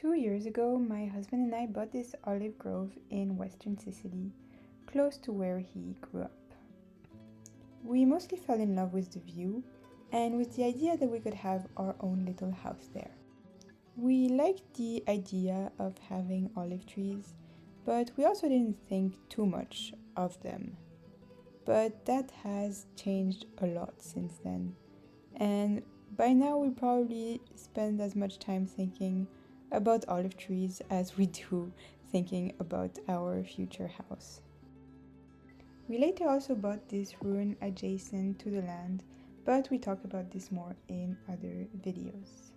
2 years ago, my husband and I bought this olive grove in western Sicily, close to where he grew up. We mostly fell in love with the view and with the idea that we could have our own little house there. We liked the idea of having olive trees, but we also didn't think too much of them. But that has changed a lot since then, and by now we probably spend as much time thinking about olive trees as we do thinking about our future house. We later also bought this ruin adjacent to the land, but we talk about this more in other videos.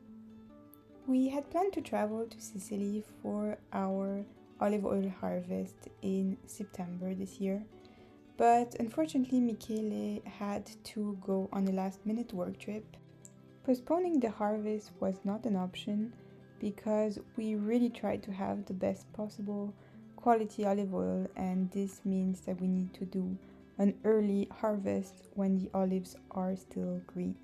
We had planned to travel to Sicily for our olive oil harvest in September this year, but unfortunately Michele had to go on a last-minute work trip. Postponing the harvest was not an option because we really tried to have the best possible quality olive oil, and this means that we need to do an early harvest when the olives are still green.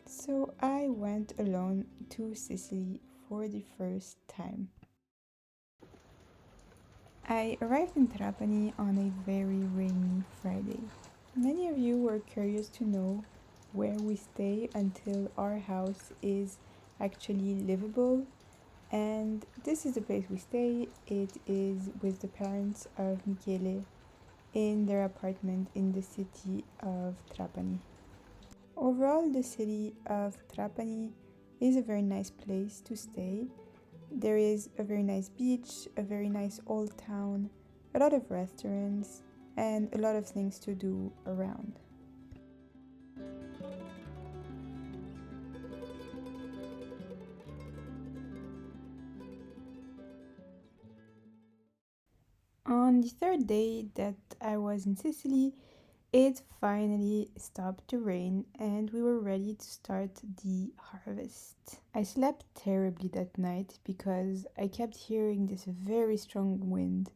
So I went alone to Sicily for the first time. I arrived in Trapani on a very rainy Friday. Many of you were curious to know where we stay until our house is actually livable, and this is the place we stay. It is with the parents of Michele in their apartment in the city of Trapani. Overall, the city of Trapani is a very nice place to stay. There is a very nice beach, a very nice old town, a lot of restaurants, and a lot of things to do around. On the third day that I was in Sicily, it finally stopped to rain and we were ready to start the harvest. I slept terribly that night because I kept hearing this very strong wind,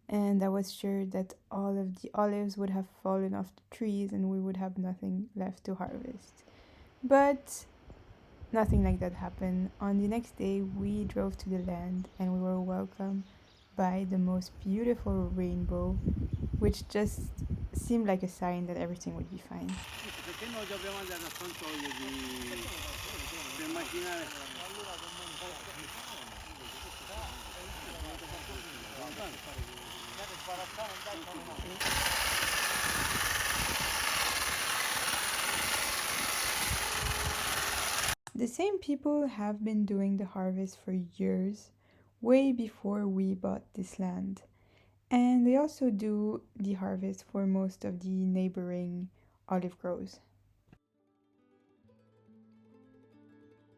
and I was sure that all of the olives would have fallen off the trees and we would have nothing left to harvest. But nothing like that happened. On the next day, we drove to the land and we were welcomed by the most beautiful rainbow, which just seemed like a sign that everything would be fine. The same people have been doing the harvest for years, way before we bought this land. And they also do the harvest for most of the neighboring olive groves.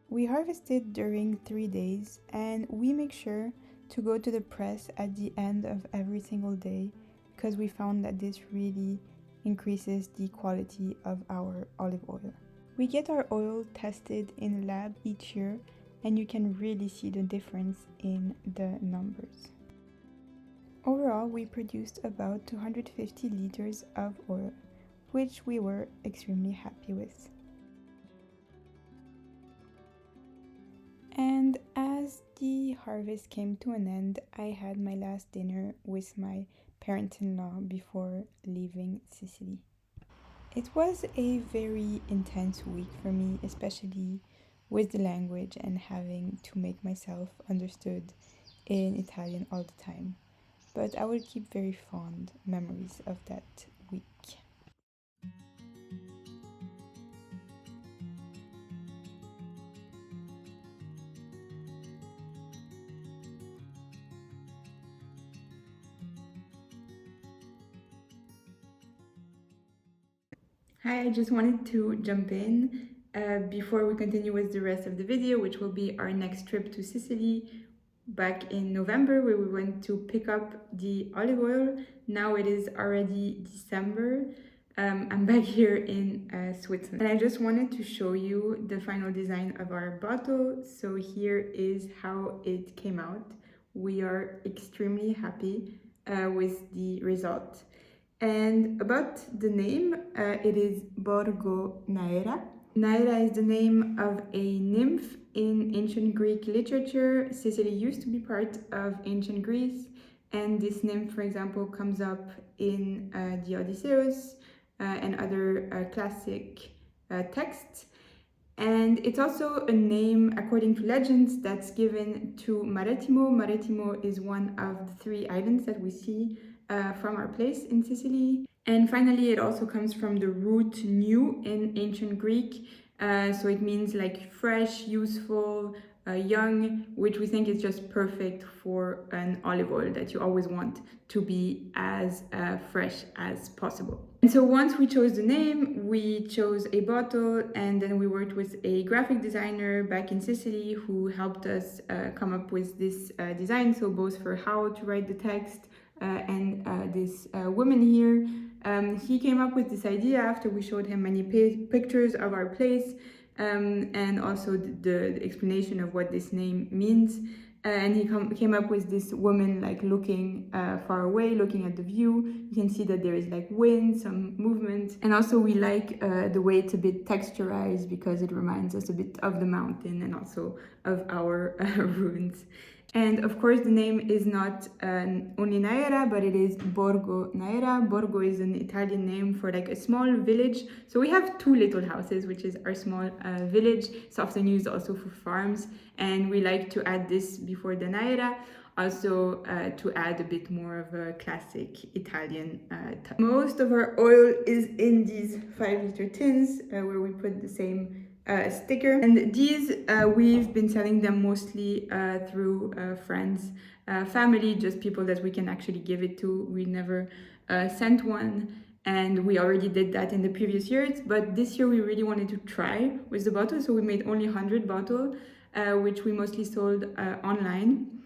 We harvested during 3 days, and we make sure to go to the press at the end of every single day because we found that this really increases the quality of our olive oil. We get our oil tested in a lab each year, and you can really see the difference in the numbers. Overall, we produced about 250 liters of oil, which we were extremely happy with. And as the harvest came to an end, I had my last dinner with my parents-in-law before leaving Sicily. It was a very intense week for me, especially with the language and having to make myself understood in Italian all the time. But I will keep very fond memories of that week. Hi, I just wanted to jump in before we continue with the rest of the video, which will be our next trip to Sicily back in November, where we went to pick up the olive oil. Now it is already December. I'm back here in Switzerland. And I just wanted to show you the final design of our bottle. So here is how it came out. We are extremely happy with the result. And about the name, it is Borgo Naera, Naira is the name of a nymph in ancient Greek literature. Sicily used to be part of ancient Greece, and this nymph, for example, comes up in the Odysseus and other classic texts. And it's also a name, according to legends, that's given to Marettimo. Marettimo is one of the 3 islands that we see from our place in Sicily. And finally, it also comes from the root new in ancient Greek. So it means like fresh, useful, young, which we think is just perfect for an olive oil that you always want to be as fresh as possible. And so once we chose the name, we chose a bottle, and then we worked with a graphic designer back in Sicily who helped us come up with this design. So both for how to write the text and this woman here. He came up with this idea after we showed him many pictures of our place and also the explanation of what this name means. And he came up with this woman like looking far away, looking at the view. You can see that there is like wind, some movement. And also we like the way it's a bit texturized because it reminds us a bit of the mountain and also of our ruins. And of course, the name is not only Naira, but it is Borgo Naira. Borgo is an Italian name for like a small village. So we have 2 little houses, which is our small village. It's often used also for farms. And we like to add this before the Naira, also to add a bit more of a classic Italian touch. Most of our oil is in these 5-liter tins where we put the same sticker, and these we've been selling them mostly through friends, family, just people that we can actually give it to. We never sent one, and we already did that in the previous years, but this year we really wanted to try with the bottle, so we made only 100 bottles, which we mostly sold online.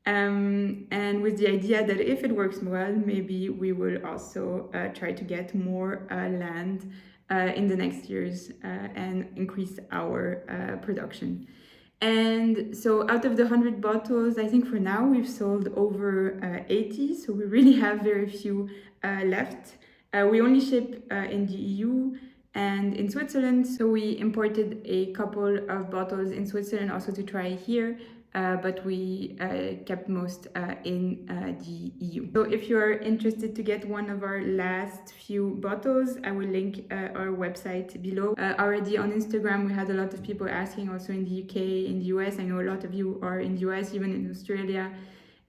And with the idea that if it works well, maybe we will also try to get more land in the next years and increase our production. And so out of the 100 bottles, I think for now we've sold over 80, so we really have very few left. We only ship in the EU and in Switzerland, so we imported a couple of bottles in Switzerland also to try here. But we kept most in the EU. So if you're interested to get one of our last few bottles, I will link our website below. Already on Instagram, we had a lot of people asking, also in the UK, in the US. I know a lot of you are in the US, even in Australia.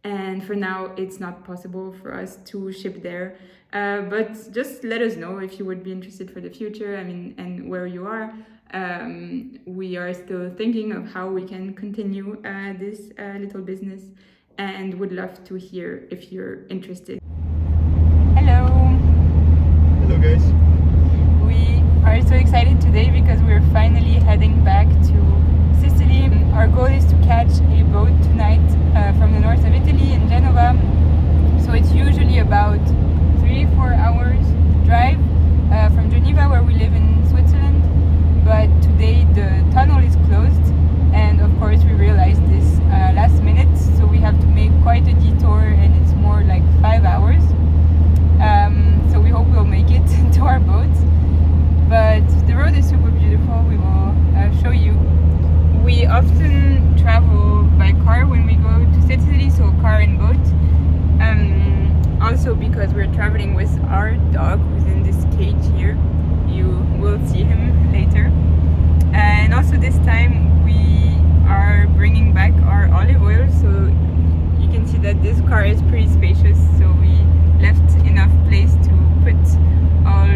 And for now, it's not possible for us to ship there. But just let us know if you would be interested for the future, I mean, and where you are. We are still thinking of how we can continue this little business and would love to hear if you're interested. Hello! Hello guys! We are so excited today because we're finally heading back to Sicily. Our goal is to catch a boat tonight from the north of Italy in Genova. So it's usually about 3-4 hours drive from Geneva, where we live in Switzerland. But today the tunnel is closed, and of course we realized this last minute, so we have to make quite a detour, and it's more like 5 hours. So we hope we'll make it to our boat. But the road is super beautiful. We will show you. We often travel by car when we go to Sicily, so car and boat. Also because we're traveling with our dog who's in this cage here. You will see him later. And also this time we are bringing back our olive oil, so you can see that this car is pretty spacious, so we left enough place to put all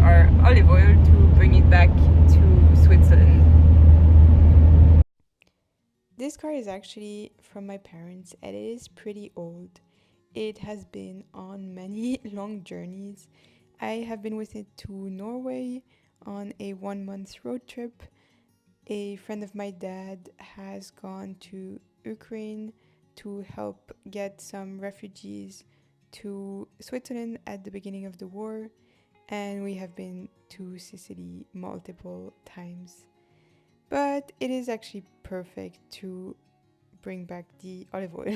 our olive oil to bring it back to Switzerland. This car is actually from my parents, and it is pretty old. It has been on many long journeys. I have been with it to Norway on a 1-month road trip. A friend of my dad has gone to Ukraine to help get some refugees to Switzerland at the beginning of the war, and we have been to Sicily multiple times. But it is actually perfect to bring back the olive oil.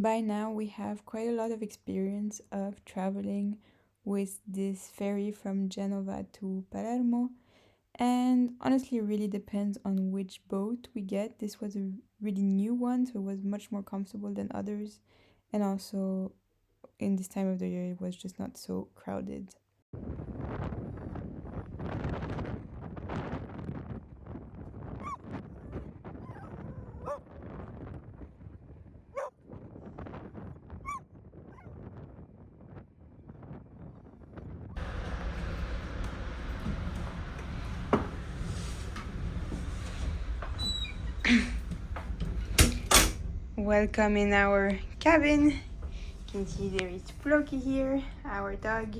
By now, we have quite a lot of experience of traveling with this ferry from Genova to Palermo, and honestly, it really depends on which boat we get. This was a really new one, so it was much more comfortable than others, and also in this time of the year, it was just not so crowded. Welcome in our cabin. You can see there is Floki here, our dog.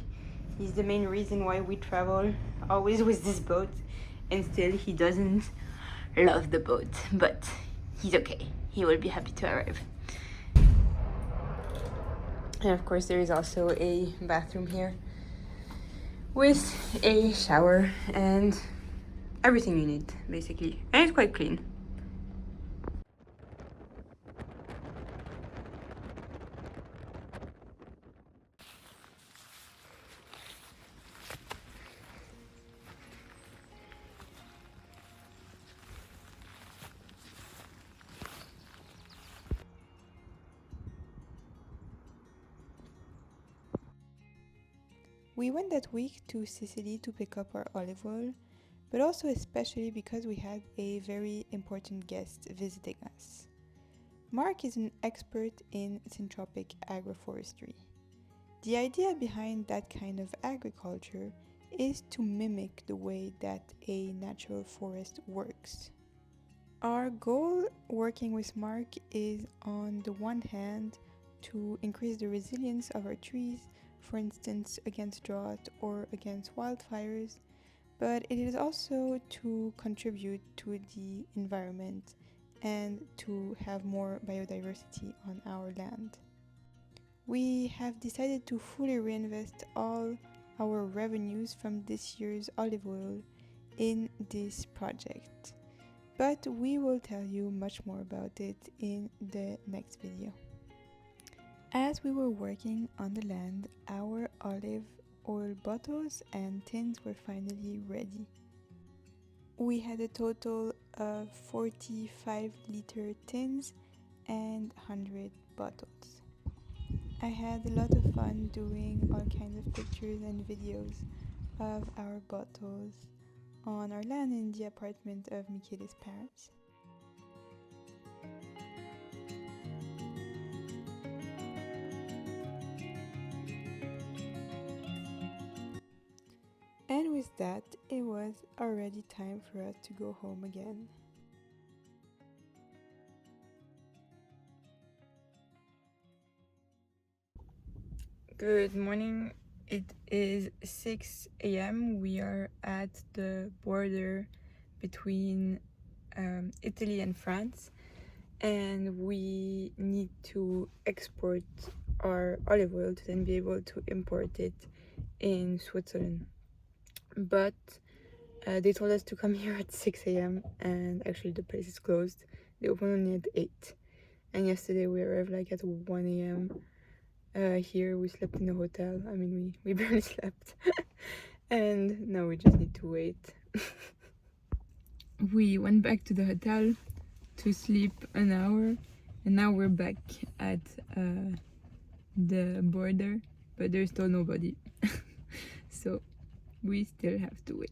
He's the main reason why we travel always with this boat, and still he doesn't love the boat, but he's okay. He will be happy to arrive. And of course, there is also a bathroom here with a shower and everything you need, basically. And it's quite clean. We went that week to Sicily to pick up our olive oil, but also especially because we had a very important guest visiting us. Mark is an expert in syntropic agroforestry. The idea behind that kind of agriculture is to mimic the way that a natural forest works. Our goal working with Mark is, on the one hand, to increase the resilience of our trees, for instance against drought or against wildfires, but it is also to contribute to the environment and to have more biodiversity on our land. We have decided to fully reinvest all our revenues from this year's olive oil in this project, but we will tell you much more about it in the next video. As we were working on the land, our olive oil bottles and tins were finally ready. We had a total of 45-liter tins and 100 bottles. I had a lot of fun doing all kinds of pictures and videos of our bottles on our land in the apartment of Michele's parents. And with that, it was already time for us to go home again. Good morning. It is 6 a.m. We are at the border between Italy and France, and we need to export our olive oil to then be able to import it in Switzerland. But they told us to come here at 6 a.m. and actually the place is closed. They open only at 8. And yesterday we arrived like at 1 a.m. Here we slept in a hotel. I mean, we barely slept. And now we just need to wait. We went back to the hotel to sleep an hour, and now we're back at the border, but there's still nobody. So we still have to wait.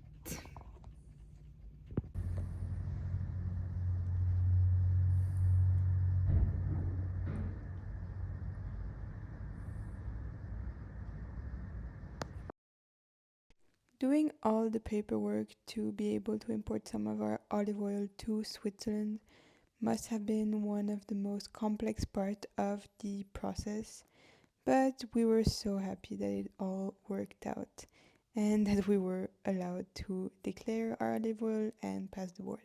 Doing all the paperwork to be able to import some of our olive oil to Switzerland must have been one of the most complex parts of the process, but we were so happy that it all worked out and that we were allowed to declare our olive oil and pass the border.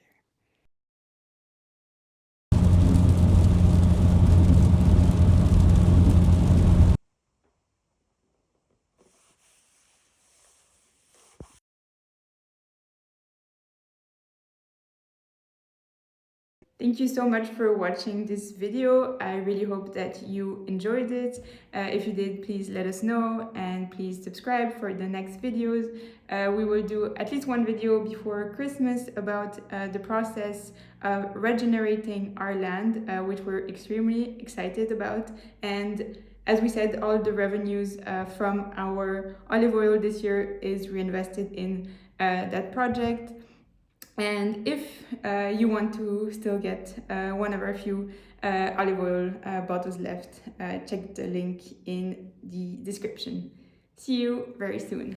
Thank you so much for watching this video. I really hope that you enjoyed it. If you did, please let us know and please subscribe for the next videos. We will do at least one video before Christmas about the process of regenerating our land, which we're extremely excited about. And as we said, all the revenues from our olive oil this year is reinvested in that project. And if you want to still get one of our few olive oil bottles left, check the link in the description. See you very soon.